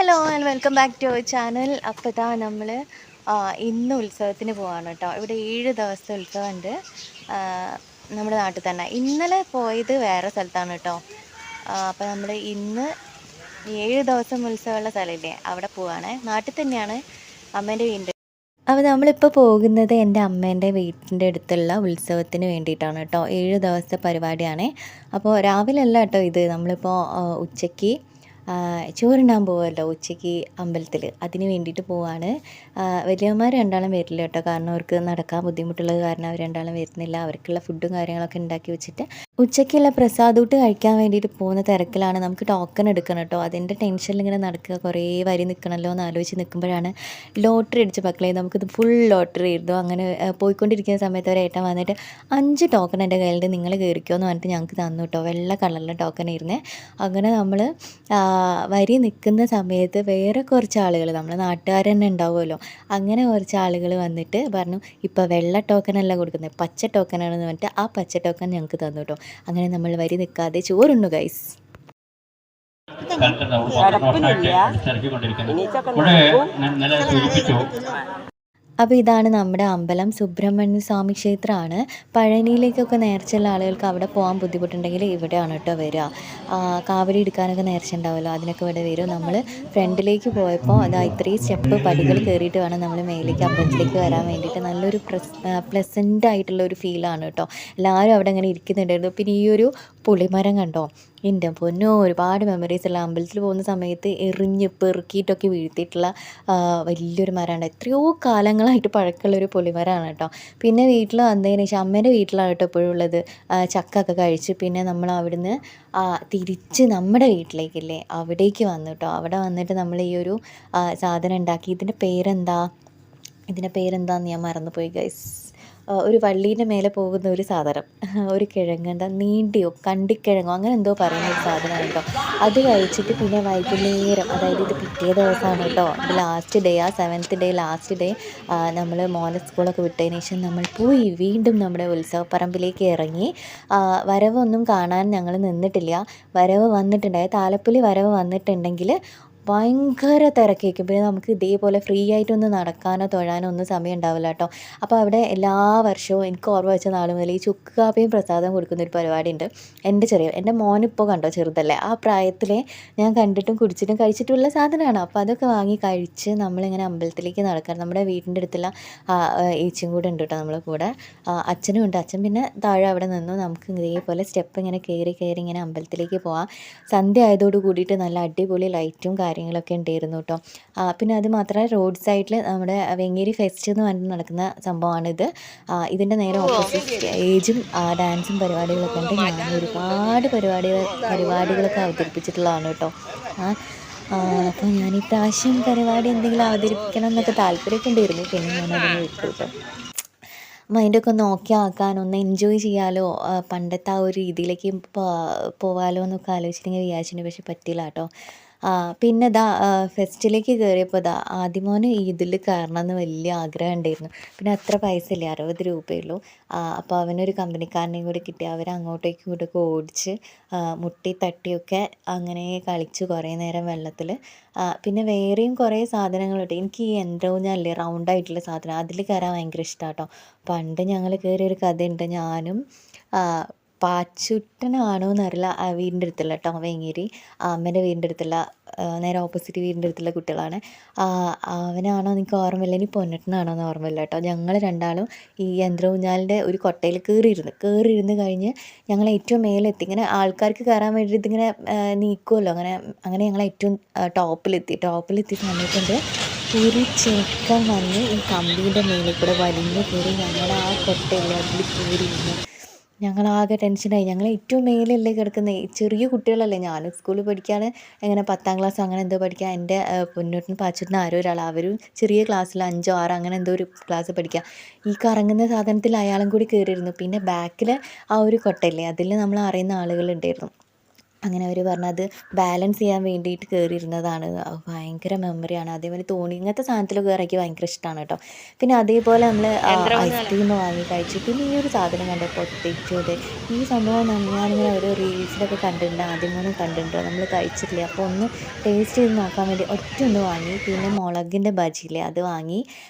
Hello and welcome back to our channel. അപ്പോൾ ഇതാ നമ്മൾ ഇന്ന് ഉത്സവത്തിന് പോവാണ് കേട്ടോ. ഇവിടെ 7 ദിവസത്തെ ഉത്സവമുണ്ട് നമ്മുടെ നാട്ടിൽ തന്നെ. ഇന്നലെ പോയത് വേറെ സ്ഥലത്താണ് കേട്ടോ. അപ്പോൾ നമ്മൾ ഇന്ന് 7 ദിവസം ഉത്സവമുള്ള സ്ഥലമില്ലേ, അവിടെ പോവാണ്. നാട്ടിൽ തന്നെയാണ്, അമ്മേൻ്റെ വീടിൻ്റെ. അപ്പോൾ നമ്മളിപ്പോൾ പോകുന്നത് എൻ്റെ അമ്മേൻ്റെ വീട്ടിൻ്റെ അടുത്തുള്ള ഉത്സവത്തിന് വേണ്ടിയിട്ടാണ് കേട്ടോ. 7 ദിവസത്തെ പരിപാടിയാണ്. അപ്പോൾ രാവിലെ അല്ല കേട്ടോ ഇത്, നമ്മളിപ്പോൾ ഉച്ചയ്ക്ക് ചോറുണ്ണാൻ പോവുമല്ലോ ഉച്ചയ്ക്ക് അമ്പലത്തിൽ, അതിന് വേണ്ടിയിട്ട് പോവാണ്. വലിയമ്മമാർ രണ്ടാളും വരില്ല കേട്ടോ, കാരണം അവർക്ക് നടക്കാൻ ബുദ്ധിമുട്ടുള്ളത് കാരണം അവർ രണ്ടാളും വരുന്നില്ല. അവർക്കുള്ള ഫുഡും കാര്യങ്ങളൊക്കെ ഉണ്ടാക്കി വെച്ചിട്ട് ഉച്ചയ്ക്കുള്ള പ്രസാദൂട്ട് കഴിക്കാൻ വേണ്ടിയിട്ട് പോകുന്ന തിരക്കിലാണ്. നമുക്ക് ടോക്കൺ എടുക്കണം കേട്ടോ, അതിൻ്റെ ടെൻഷനിൽ ഇങ്ങനെ നടക്കുക, കുറേ വരി നിൽക്കണമല്ലോ എന്ന് ആലോചിച്ച് നിൽക്കുമ്പോഴാണ് ലോട്ടറി അടിച്ച മക്കളെ, നമുക്കിത് ഫുൾ ലോട്ടറി ആയിരുന്നു. അങ്ങനെ പോയിക്കൊണ്ടിരിക്കുന്ന സമയത്ത് ഒരു ഏട്ടൻ വന്നിട്ട് 5 ടോക്കൺ എൻ്റെ കയ്യിൽ നിങ്ങൾ കയറിക്കോ എന്ന് പറഞ്ഞിട്ട് ഞങ്ങൾക്ക് തന്നു കേട്ടോ. വെള്ള കളറിലെ ടോക്കൺ ഇരുന്നേ. അങ്ങനെ നമ്മൾ വരി നിൽക്കുന്ന സമയത്ത് വേറെ കുറച്ച് ആളുകൾ, നമ്മൾ നാട്ടുകാർ തന്നെ ഉണ്ടാവുമല്ലോ, അങ്ങനെ കുറച്ച് ആളുകൾ വന്നിട്ട് പറഞ്ഞു ഇപ്പോൾ വെള്ള ടോക്കണല്ല കൊടുക്കുന്നത്, പച്ച ടോക്കണാണെന്ന് പറഞ്ഞിട്ട് ആ പച്ച ടോക്കൺ ഞങ്ങൾക്ക് തന്നു കേട്ടോ. അങ്ങനെ നമ്മൾ വരി നിൽക്കാതെ ചോറുണ്ണു ഗൈസ്. അപ്പോൾ ഇതാണ് നമ്മുടെ അമ്പലം, സുബ്രഹ്മണ്യ സ്വാമി ക്ഷേത്രമാണ്. പഴനിയിലേക്കൊക്കെ നേർച്ചയുള്ള ആളുകൾക്ക് അവിടെ പോകാൻ ബുദ്ധിമുട്ടുണ്ടെങ്കിൽ ഇവിടെയാണ് കേട്ടോ വരിക. കാവടി എടുക്കാനൊക്കെ നേർച്ച ഉണ്ടാവുമല്ലോ, അതിനൊക്കെ ഇവിടെ വരും. നമ്മൾ ഫ്രണ്ടിലേക്ക് പോയപ്പോൾ അതാ ഇത്രയും സ്റ്റെപ്പ് പടികൾ കയറിയിട്ട് വേണം നമ്മൾ മേലേക്ക് അമ്പലത്തിലേക്ക് വരാൻ വേണ്ടിയിട്ട്. നല്ലൊരു പ്ലസൻ്റ് ആയിട്ടുള്ളൊരു ഫീലാണ് കേട്ടോ. എല്ലാവരും അവിടെ ഇങ്ങനെ ഇരിക്കുന്നുണ്ടായിരുന്നു. പിന്നെ ഈ ഒരു പുളിമരം കണ്ടോ, എൻ്റെ പൊന്നോ, ഒരുപാട് മെമ്മറീസ് ഉള്ള. അമ്പലത്തിൽ പോകുന്ന സമയത്ത് എറിഞ്ഞ് പെറുക്കിയിട്ടൊക്കെ വീഴ്ത്തിയിട്ടുള്ള വലിയൊരു മരമാണ്. എത്രയോ കാലങ്ങളായിട്ട് പഴക്കമുള്ളൊരു പുളിമരമാണ് കേട്ടോ. പിന്നെ വീട്ടിൽ വന്നതിന് ശേഷം അമ്മേൻ്റെ വീട്ടിലാണ് കേട്ടോ എപ്പോഴും ഉള്ളത്. ചക്ക ഒക്കെ കഴിച്ച് പിന്നെ നമ്മൾ അവിടുന്ന് തിരിച്ച് നമ്മുടെ വീട്ടിലേക്കില്ലേ അവിടേക്ക് വന്നു കേട്ടോ. അവിടെ വന്നിട്ട് നമ്മൾ ഈ ഒരു സാധനം ഉണ്ടാക്കി. ഇതിൻ്റെ പേരെന്താന്ന് ഞാൻ മറന്നുപോയി ഗൈസ്. ഒരു വള്ളീൻ്റെ മേലെ പോകുന്ന ഒരു സാധനം, ഒരു കിഴങ്ങ്, എന്താ നീണ്ടിയോ കണ്ടിക്കിഴങ്ങോ അങ്ങനെ എന്തോ പറയുന്ന ഒരു സാധനമാണ് കേട്ടോ. അത് കഴിച്ചിട്ട് പിന്നെ വൈകുന്നേരം, അതായത് ഇത് പിറ്റേ ദിവസമാണ് കേട്ടോ, ഇത് ലാസ്റ്റ് ഡേ, ആ 7th ഡേ ലാസ്റ്റ് ഡേ നമ്മൾ മോനെ സ്കൂളൊക്കെ വിട്ടതിന് ശേഷം നമ്മൾ പോയി വീണ്ടും നമ്മുടെ ഉത്സവപ്പറമ്പിലേക്ക് ഇറങ്ങി. വരവൊന്നും കാണാൻ ഞങ്ങൾ നിന്നിട്ടില്ല. വരവ് വന്നിട്ടുണ്ടായി, താലപ്പൊലി വരവ് വന്നിട്ടുണ്ടെങ്കിൽ ഭയങ്കര തിരക്കേക്കും. പിന്നെ നമുക്ക് ഇതേപോലെ ഫ്രീ ആയിട്ടൊന്ന് നടക്കാനോ തൊഴാനോ ഒന്നും സമയം ഉണ്ടാവില്ല കേട്ടോ. അപ്പോൾ അവിടെ എല്ലാ വർഷവും എനിക്ക് ഓർമ്മ വെച്ച നാൾ മുതൽ ഈ ചുക്ക് കാപ്പിയും പ്രസാദം കൊടുക്കുന്നൊരു പരിപാടി ഉണ്ട്. എൻ്റെ മോനിപ്പോൾ കണ്ടോ, ചെറുതല്ലേ, ആ പ്രായത്തിലെ ഞാൻ കണ്ടിട്ടും കുടിച്ചിട്ടും കഴിച്ചിട്ടുള്ള സാധനമാണ്. അപ്പോൾ അതൊക്കെ വാങ്ങി കഴിച്ച് നമ്മളിങ്ങനെ അമ്പലത്തിലേക്ക് നടക്കാൻ, നമ്മുടെ വീടിൻ്റെ അടുത്തുള്ള ഏച്ചിയും കൂടെ ഉണ്ട് കേട്ടോ നമ്മളെ കൂടെ, അച്ഛനും ഉണ്ട്. അച്ഛൻ പിന്നെ താഴെ അവിടെ നിന്നു. നമുക്ക് ഇതേപോലെ സ്റ്റെപ്പ് ഇങ്ങനെ കയറി ഇങ്ങനെ അമ്പലത്തിലേക്ക് പോകാം. സന്ധ്യ ആയതോട് കൂടിയിട്ട് നല്ല അടിപൊളി ലൈറ്റും കാര്യങ്ങളൊക്കെ ഉണ്ടായിരുന്നു കേട്ടോ. പിന്നെ അത് മാത്രമല്ല, റോഡ് സൈഡിൽ നമ്മുടെ വെങ്ങേരി ഫെസ്റ്റ് എന്ന് പറഞ്ഞിട്ട് നടക്കുന്ന സംഭവമാണിത്. ഇതിൻ്റെ നേരെ ഓപ്പോസിറ്റ് ഏജും ഡാൻസും പരിപാടികളൊക്കെ ഉണ്ട്. ഞാൻ ഒരുപാട് പരിപാടികളൊക്കെ അവതരിപ്പിച്ചിട്ടുള്ളതാണ് കേട്ടോ. അപ്പോൾ ഞാൻ ഈ പ്രാവശ്യം പരിപാടി എന്തെങ്കിലും അവതരിപ്പിക്കണം എന്നൊക്കെ താല്പര്യമൊക്കെ ഉണ്ടായിരുന്നു. പിന്നെ ഞാനതിന് വിട്ടു കേട്ടോ. മൈൻഡൊക്കെ ഒന്ന് ഓക്കെ ആക്കാൻ, ഒന്ന് എൻജോയ് ചെയ്യാമല്ലോ, പണ്ടത്തെ ആ ഒരു രീതിയിലേക്ക് പോവാലോ എന്നൊക്കെ ആലോചിച്ചിട്ടുണ്ടെങ്കിൽ വിചാരിച്ചിട്ടുണ്ട്. പക്ഷെ പറ്റില്ല കേട്ടോ. പിന്നെ ഫെസ്റ്റിലേക്ക് കയറിയപ്പോൾ ആദ്യമോന് ഇതിൽ കയറണമെന്ന് വലിയ ആഗ്രഹം ഉണ്ടായിരുന്നു. പിന്നെ അത്ര പൈസ ഇല്ല, 60 രൂപയുള്ളൂ. അപ്പോൾ അവനൊരു കമ്പനിക്കാരനെയും കൂടി കിട്ടി. അവരങ്ങോട്ടേക്കും ഇങ്ങോട്ടൊക്കെ ഓടിച്ച് മുട്ടി തട്ടിയൊക്കെ അങ്ങനെ കളിച്ച് കുറേ നേരം വെള്ളത്തിൽ. പിന്നെ വേറെയും കുറേ സാധനങ്ങളുണ്ട്. എനിക്ക് ഈ യന്ത്രഊഞ്ഞാലില്ലേ, റൗണ്ടായിട്ടുള്ള സാധനം, അതിൽ കയറാൻ ഭയങ്കര ഇഷ്ടമാണ് കേട്ടോ. പണ്ട് ഞങ്ങൾ കയറിയൊരു കഥയുണ്ട്. ഞാനും പാച്ചുട്ടനാണോ എന്നറിയില്ല, വീടിൻ്റെ അടുത്തുള്ള കേട്ടോ, വേങ്ങേരി അമ്മേൻ്റെ വീടിൻ്റെ അടുത്തുള്ള, നേരെ ഓപ്പോസിറ്റ് വീടിൻ്റെ അടുത്തുള്ള കുട്ടികളാണ്. അവനാണോ എനിക്ക് ഓർമ്മയില്ല, ഇനി പൊന്നട്ടനാണോ എന്ന് ഓർമ്മയില്ല കേട്ടോ. ഞങ്ങൾ രണ്ടാളും ഈ യന്ത്രഊഞ്ഞാലിൻ്റെ ഒരു കൊട്ടയിൽ കയറിയിരുന്ന് കഴിഞ്ഞ് ഞങ്ങൾ ഏറ്റവും മേലെത്തി. ഇങ്ങനെ ആൾക്കാർക്ക് കയറാൻ വേണ്ടിയിട്ട് ഇതിങ്ങനെ നീക്കുമല്ലോ, അങ്ങനെ ഞങ്ങൾ ഏറ്റവും ടോപ്പിലെത്തി സമയത്തുണ്ട് ഒരു ചെക്കൻ വന്ന് ഈ കമ്പീൻ്റെ മേലെ കൂടെ വലിഞ്ഞ് കയറി ഞങ്ങൾ ആ കൊട്ടയിൽ അതിൽ കയറിയിരുന്നു. ഞങ്ങളാകെ ടെൻഷനായി. ഞങ്ങൾ ഏറ്റവും മേലല്ലേ കിടക്കുന്നത്, ചെറിയ കുട്ടികളല്ലേ. ഞാനും സ്കൂളിൽ പഠിക്കാൻ, എങ്ങനെ 10ാം ക്ലാസ് അങ്ങനെ എന്തോ പഠിക്കുക. എൻ്റെ പൊന്നൂട്ടിനും പാച്ചുട്ടിനും ആരോ ഒരാൾ, അവരും ചെറിയ ക്ലാസ്സിൽ 5 6 അങ്ങനെ എന്തോ ഒരു ക്ലാസ് പഠിക്കുക. ഈ കറങ്ങുന്ന സാധനത്തിൽ അയാളും കൂടി കയറിയിരുന്നു. പിന്നെ ബാക്കിൽ ആ ഒരു കൊട്ടയില്ലേ, അതിൽ നമ്മൾ അറിയുന്ന ആളുകളുണ്ടായിരുന്നു. അങ്ങനെ അവർ പറഞ്ഞത് ബാലൻസ് ചെയ്യാൻ വേണ്ടിയിട്ട് കയറിയിരുന്നതാണ്. ഭയങ്കര മെമ്മറിയാണ്. അതേപോലെ തോണി ഇങ്ങനത്തെ സാധനത്തിലൊക്കെ കയറാൻ ഭയങ്കര ഇഷ്ടമാണ് കേട്ടോ. പിന്നെ അതേപോലെ നമ്മൾ ഐസ്ക്രീം വാങ്ങി കഴിച്ചു. പിന്നെ ഈ ഒരു സാധനം കണ്ടോ, പൊട്ടറ്റോയുടെ ഈ സംഭവം ഞാനിങ്ങനെ ഒരു റീൽസിലൊക്കെ കണ്ടിട്ടുണ്ട്, ആദ്യമൊന്നും കണ്ടിട്ടുണ്ട്, നമ്മൾ കഴിച്ചിട്ടില്ല. അപ്പോൾ ഒന്ന് ടേസ്റ്റ് ചെയ്ത് നോക്കാൻ വേണ്ടി ഒന്ന് വാങ്ങി. പിന്നെ മുളകിൻ്റെ ബജിയില്ലേ അത് വാങ്ങി.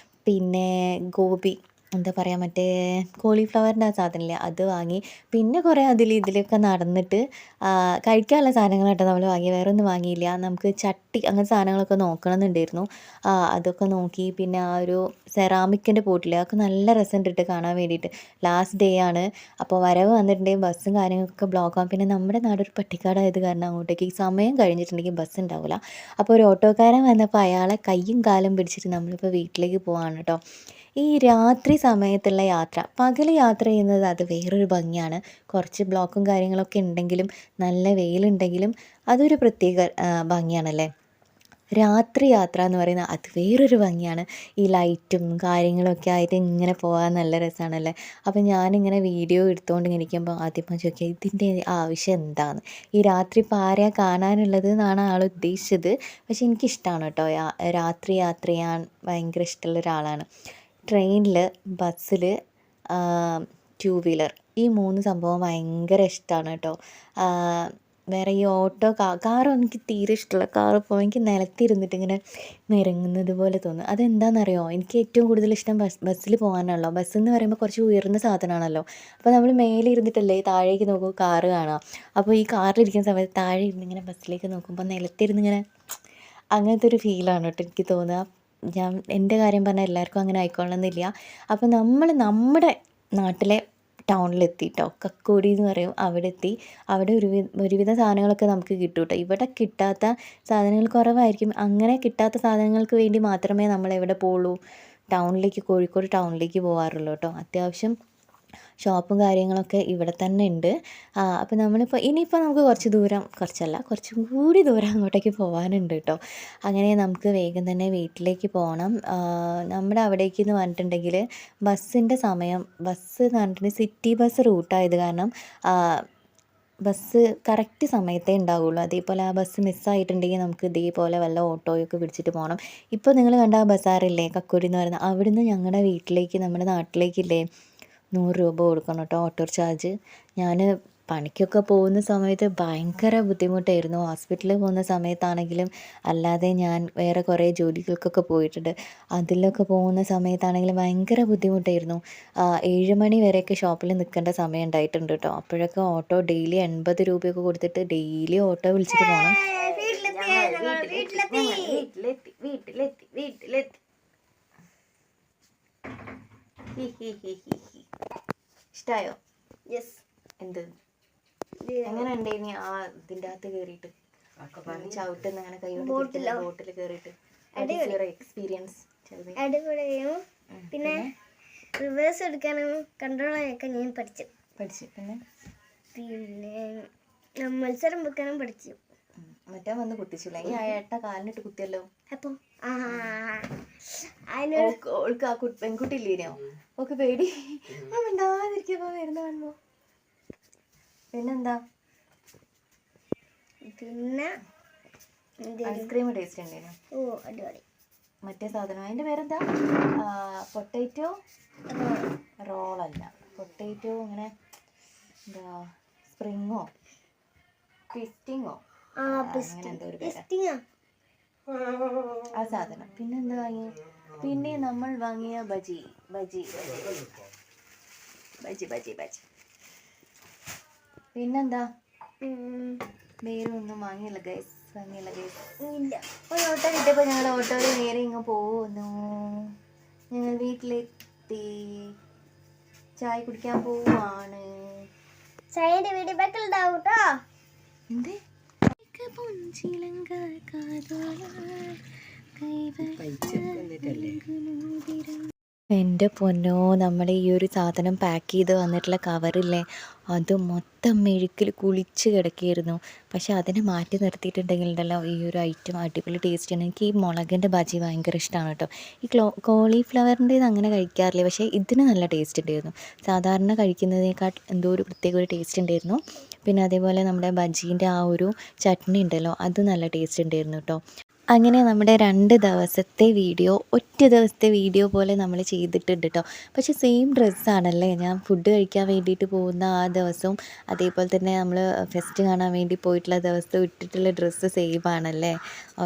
പിന്നെ ഗോബി എന്താ പറയുക, മറ്റേ കോളിഫ്ലവറിൻ്റെ ആ സാധനമില്ലേ അത് വാങ്ങി. പിന്നെ കുറേ ഇതിലൊക്കെ നടന്നിട്ട് കഴിക്കാനുള്ള സാധനങ്ങളാട്ടോ നമ്മൾ വാങ്ങി, വേറെ ഒന്നും വാങ്ങിയില്ല. നമുക്ക് ചട്ടി അങ്ങനത്തെ സാധനങ്ങളൊക്കെ നോക്കണമെന്നുണ്ടായിരുന്നു. അതൊക്കെ നോക്കി. പിന്നെ ആ ഒരു സെറാമിക്കിൻ്റെ പോട്ടില്ലേ, അതൊക്കെ നല്ല രസമുണ്ട് കേട്ടോ കാണാൻ വേണ്ടിയിട്ട്. ലാസ്റ്റ് ഡേ ആണ്, അപ്പോൾ വരവ് വന്നിട്ടുണ്ടെങ്കിൽ ബസ്സും കാര്യങ്ങളൊക്കെ ബ്ലോക്ക് ആകും. പിന്നെ നമ്മുടെ നാടൊരു പട്ടിക്കാടായത് കാരണം അങ്ങോട്ടേക്ക് ഈ സമയം കഴിഞ്ഞിട്ടുണ്ടെങ്കിൽ ബസ് ഉണ്ടാവില്ല. അപ്പോൾ ഒരു ഓട്ടോക്കാരൻ വന്നപ്പോൾ അയാളെ കയ്യും കാലും പിടിച്ചിട്ട് നമ്മളിപ്പോൾ വീട്ടിലേക്ക് പോവാണ് കേട്ടോ. ഈ രാത്രി സമയത്തുള്ള യാത്ര, പകൽ യാത്ര ചെയ്യുന്നത് അത് വേറൊരു ഭംഗിയാണ്. കുറച്ച് ബ്ലോക്കും കാര്യങ്ങളൊക്കെ ഉണ്ടെങ്കിലും നല്ല വെയിലുണ്ടെങ്കിലും അതൊരു പ്രത്യേക ഭംഗിയാണല്ലേ. രാത്രി യാത്ര എന്ന് പറയുന്നത് അത് വേറൊരു ഭംഗിയാണ്. ഈ ലൈറ്റും കാര്യങ്ങളൊക്കെ ആയിട്ട് ഇങ്ങനെ പോകാൻ നല്ല രസമാണല്ലേ. അപ്പോൾ ഞാനിങ്ങനെ വീഡിയോ എടുത്തുകൊണ്ട് ഇങ്ങനെ ഇരിക്കുമ്പോൾ ആദ്യം ചോദിക്കുക ഇതിൻ്റെ ആവശ്യം എന്താണെന്ന്. ഈ രാത്രി ഇപ്പോൾ ആരെയാണ് കാണാനുള്ളത് എന്നാണ് ആൾ ഉദ്ദേശിച്ചത്. പക്ഷെ എനിക്കിഷ്ടമാണ് കേട്ടോ, രാത്രി യാത്ര ചെയ്യാൻ ഭയങ്കര ഇഷ്ടമുള്ള ഒരാളാണ്. ട്രെയിനിൽ, ബസ്സിൽ, ടു വീലർ ഈ 3 സംഭവം ഭയങ്കര ഇഷ്ടമാണ് കേട്ടോ. വേറെ ഈ ഓട്ടോ കാറൊന്നും എനിക്ക് തീരെ ഇഷ്ടമല്ല. കാറ് പോകുമ്പോൾ എനിക്ക് നിലത്തിരുന്നിട്ട് ഇങ്ങനെ നിരങ്ങുന്നത് പോലെ തോന്നും. അതെന്താണെന്നറിയോ, എനിക്ക് ഏറ്റവും കൂടുതൽ ഇഷ്ടം ബസ്സിൽ പോകാനാണല്ലോ. ബസ് എന്ന് പറയുമ്പോൾ കുറച്ച് ഉയർന്ന സാധനമാണല്ലോ. അപ്പോൾ നമ്മൾ മേലെ ഇരുന്നിട്ടല്ലേ താഴേക്ക് നോക്കുമ്പോൾ കാറ് കാണാം. അപ്പോൾ ഈ കാറിലിരിക്കുന്ന സമയത്ത് താഴെ ഇരുന്ന് ഇങ്ങനെ ബസ്സിലേക്ക് നോക്കുമ്പോൾ നിലത്തിരുന്ന് ഇങ്ങനെ അങ്ങനത്തെ ഒരു ഫീലാണ് കേട്ടോ എനിക്ക് തോന്നുക. എൻ്റെ കാര്യം പറഞ്ഞാൽ എല്ലാവർക്കും അങ്ങനെ ആയിക്കൊള്ളണമെന്നില്ല. അപ്പോൾ നമ്മൾ നമ്മുടെ നാട്ടിലെ ടൗണിലെത്തി കേട്ടോ, കക്കോടി എന്ന് പറയും, അവിടെ എത്തി. അവിടെ ഒരുവിധ സാധനങ്ങളൊക്കെ നമുക്ക് കിട്ടും കേട്ടോ. ഇവിടെ കിട്ടാത്ത സാധനങ്ങൾ കുറവായിരിക്കും. അങ്ങനെ കിട്ടാത്ത സാധനങ്ങൾക്ക് വേണ്ടി മാത്രമേ നമ്മൾ എവിടെ പോവുള്ളൂ, കോഴിക്കോട് ടൗണിലേക്ക് പോകാറുള്ളൂ കേട്ടോ. അത്യാവശ്യം ഷോപ്പും കാര്യങ്ങളൊക്കെ ഇവിടെ തന്നെ ഉണ്ട്. അപ്പോൾ ഇനിയിപ്പോൾ നമുക്ക് കുറച്ചും കൂടി ദൂരം അങ്ങോട്ടേക്ക് പോകാനുണ്ട് കേട്ടോ. അങ്ങനെ നമുക്ക് വേഗം തന്നെ വീട്ടിലേക്ക് പോകണം. നമ്മുടെ അവിടേക്ക് എന്ന് പറഞ്ഞിട്ടുണ്ടെങ്കിൽ ബസ്സിൻ്റെ സമയം, ബസ് എന്ന് പറഞ്ഞിട്ടുണ്ടെങ്കിൽ സിറ്റി ബസ് റൂട്ടായത് കാരണം ബസ് കറക്റ്റ് സമയത്തേ ഉണ്ടാവുള്ളൂ. അതേപോലെ ആ ബസ് മിസ്സായിട്ടുണ്ടെങ്കിൽ നമുക്ക് ഇതേപോലെ വല്ല ഓട്ടോയൊക്കെ പിടിച്ചിട്ട് പോകണം. ഇപ്പോൾ നിങ്ങൾ കണ്ട ആ ബസാറില്ലേ, കക്കോടി എന്ന് പറയുന്നത്, അവിടുന്ന് ഞങ്ങളുടെ വീട്ടിലേക്ക്, നമ്മുടെ നാട്ടിലേക്കില്ലേ 100 രൂപ കൊടുക്കണം കേട്ടോ ഓട്ടോ ചാർജ്. ഞാൻ പണിക്കൊക്കെ പോകുന്ന സമയത്ത് ഭയങ്കര ബുദ്ധിമുട്ടായിരുന്നു. ഹോസ്പിറ്റലിൽ പോകുന്ന സമയത്താണെങ്കിലും അല്ലാതെ ഞാൻ വേറെ കുറേ ജോലികൾക്കൊക്കെ പോയിട്ടുണ്ട്. അതിലൊക്കെ പോകുന്ന സമയത്താണെങ്കിലും ഭയങ്കര ബുദ്ധിമുട്ടായിരുന്നു. 7 മണി വരെയൊക്കെ ഷോപ്പിൽ നിൽക്കേണ്ട സമയം ഉണ്ടായിട്ടുണ്ട് കേട്ടോ. അപ്പോഴൊക്കെ ഓട്ടോ ഡെയിലി 80 രൂപയൊക്കെ കൊടുത്തിട്ട് ഡെയിലി ഓട്ടോ വിളിച്ചിട്ട് പോകണം. വീട്ടിലെത്തി ഇഷ്ടായോ? യെസ്. എന്ത് എങ്ങനെ ഉണ്ടായിനി ആ ഇതിൻ്റെ അകത്ത് കയറിയിട്ട് ചവിട്ടുന്ന അങ്ങനെ കൈകൊണ്ട് ബോട്ടിൽ കയറിയിട്ട് എക്സ്പീരിയൻസ്? അടിപൊളിയും. പിന്നെ റിവേഴ്സ് എടുക്കാനും കൺട്രോൾ ചെയ്യാനൊക്കെ ഞാൻ പഠിച്ചു. പിന്നെ മത്സരം വെക്കാനും പഠിച്ചു. മറ്റേ വന്ന് കുത്തിച്ചില്ല, ഈ ഏട്ട കാലിനിട്ട് കുത്തിയല്ലോ. അപ്പൊ ഓൾക്ക് ആ പെൺകുട്ടി ഇല്ലേനോ, ഓക്ക് പേടി മിണ്ടാതിരിക്കുമ്പോ വരുന്ന കാണുമ്പോ. പിന്നെന്താ, പിന്നെ ഐസ്ക്രീം ടേസ്റ്റ് ഉണ്ടേനോ? ഓ അടിപൊളി. മറ്റേ സാധനം അതിന്റെ പേരെന്താ? പൊട്ടേറ്റോ റോളല്ല, പൊട്ടേറ്റോ ഇങ്ങനെ എന്താ സ്പ്രിങ്ങോ ട്വിസ്റ്റിങ്ങോ അങ്ങനെ എന്തോ ഒരു പേരാ ആ സാധനം. പിന്നെന്താ വാങ്ങി? പിന്നെ നമ്മൾ വാങ്ങിയ ബജി. പിന്നെന്താ, വേറെ ഒന്നും വാങ്ങിയില്ല ഗൈസ്. ഒരു ഓട്ടോ കിട്ടിയപ്പോൾ ഞങ്ങൾ ഓട്ടോയിൽ നേരെ ഇങ്ങ് പോകുന്നു. ഞങ്ങൾ വീട്ടിലെത്തി, ചായ കുടിക്കാൻ പോവാണ്. ചായയുടെ വീഡിയോ ബാക്കിൽ ഉണ്ടാവും കേട്ടോ. എന്തേ എൻ്റെ പൊന്നോ, നമ്മുടെ ഈ ഒരു സാധനം പാക്ക് ചെയ്ത് വന്നിട്ടുള്ള കവറില്ലേ, അത് മൊത്തം മെഴുക്കിൽ കുളിച്ച് കിടക്കുകയായിരുന്നു. പക്ഷെ അതിനെ മാറ്റി നിർത്തിയിട്ടുണ്ടെങ്കിലുണ്ടല്ലോ ഈ ഒരു ഐറ്റം അടിപൊളി ടേസ്റ്റാണ്. എനിക്ക് ഈ മുളകിൻ്റെ ബജി ഭയങ്കര ഇഷ്ടമാണ് കേട്ടോ. ഈ കോളിഫ്ലവറിൻ്റേത് അങ്ങനെ കഴിക്കാറില്ല, പക്ഷേ ഇതിന് നല്ല ടേസ്റ്റ് ഉണ്ടായിരുന്നു. സാധാരണ കഴിക്കുന്നതിനേക്കാൾ എന്തോ ഒരു പ്രത്യേക ഒരു ടേസ്റ്റ് ഉണ്ടായിരുന്നു. പിന്നെ അതേപോലെ നമ്മുടെ ബജീൻ്റെ ആ ഒരു ചട്നി ഉണ്ടല്ലോ, അത് നല്ല ടേസ്റ്റ് ഉണ്ടായിരുന്നു കേട്ടോ. അങ്ങനെ നമ്മുടെ 2 ദിവസത്തെ വീഡിയോ ഒറ്റ ദിവസത്തെ വീഡിയോ പോലെ നമ്മൾ ചെയ്തിട്ടുണ്ട് കേട്ടോ. പക്ഷേ സെയിം ഡ്രസ്സാണല്ലേ ഞാൻ ഫുഡ് കഴിക്കാൻ വേണ്ടിയിട്ട് പോകുന്ന ആ ദിവസവും അതേപോലെ തന്നെ നമ്മൾ ഫെസ്റ്റ് കാണാൻ വേണ്ടി പോയിട്ടുള്ള ദിവസവും ഇട്ടിട്ടുള്ള ഡ്രസ്സ് സെയിം ആണല്ലേ.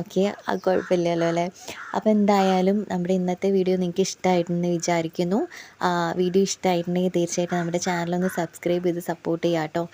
ഓക്കെ, അത് കുഴപ്പമില്ലല്ലോ അല്ലേ. അപ്പോൾ എന്തായാലും നമ്മുടെ ഇന്നത്തെ വീഡിയോ നിങ്ങൾക്ക് ഇഷ്ടമായിട്ടുണ്ടെന്ന് വിചാരിക്കുന്നു. വീഡിയോ ഇഷ്ടമായിട്ടുണ്ടെങ്കിൽ തീർച്ചയായിട്ടും നമ്മുടെ ചാനലൊന്ന് സബ്സ്ക്രൈബ് ചെയ്ത് സപ്പോർട്ട് ചെയ്യാം കേട്ടോ.